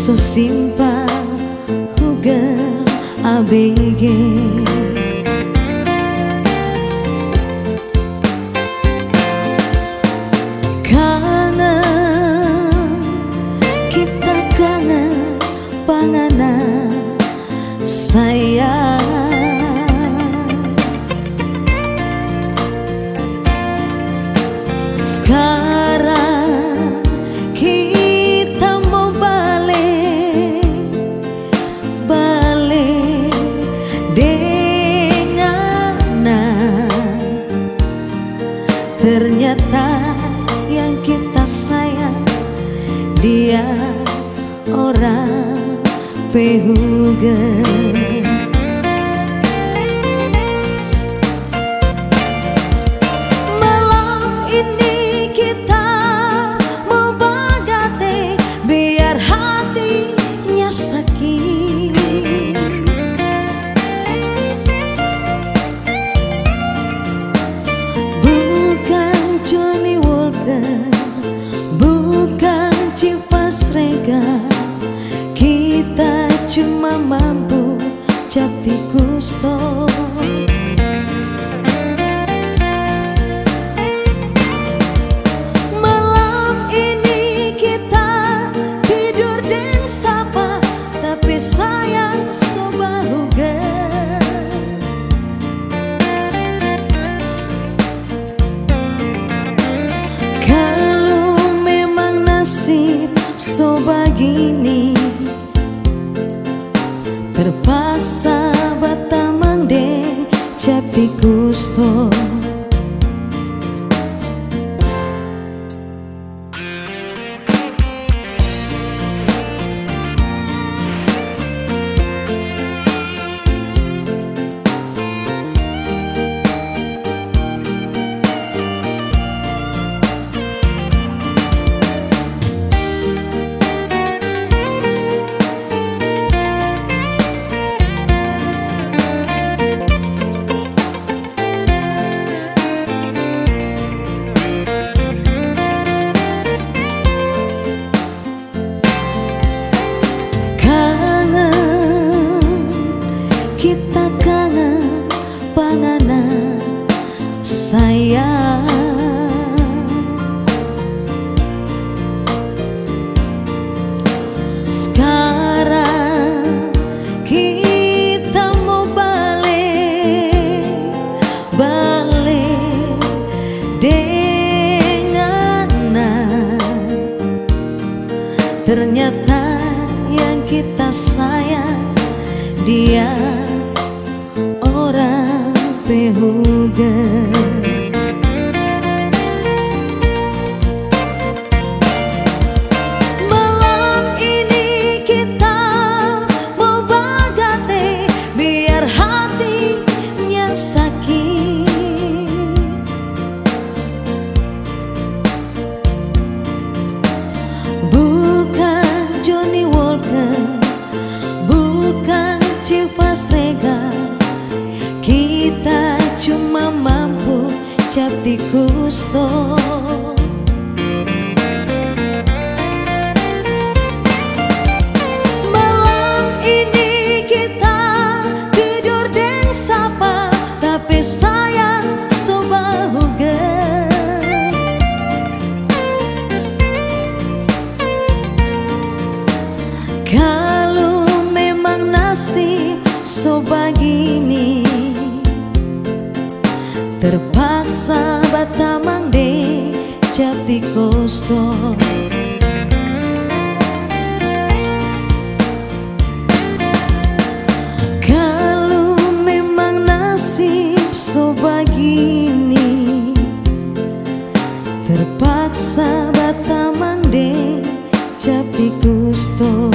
so simpel hugger ABG. Kangen, kita kangen panganan sayang. Sekarang kita mau balik dengan ternyata yang kita sayang dia orang pehugen. Malam ini kita mau bagate biar hatinya sakit. Bukan Johnny Walker, bukan Cipas Regal, kita cuma mampu Capti Gusto. Malam ini kita tidur dan sapa, tapi sayang sobahugan. Kalau memang nasib so begini, terpaksa batamang deh Capti Gusto. Kita kangen panganan sayang. Sekarang kita mau balik dengan ternyata yang kita sayang dia orang pehugen. Malam ini kita mau bagate biar hatinya sakit. Bukan Johnny Walker, bukan Cipas Regal, kita cuma mampu Capti Gusto. Malam ini kita tidur dan sapa, tapi sayang sobahugen. Kalau memang nasib so begini, terpaksa batamang deh Capti Gusto. Kalau memang nasib so begini, terpaksa batamang deh Capti Gusto.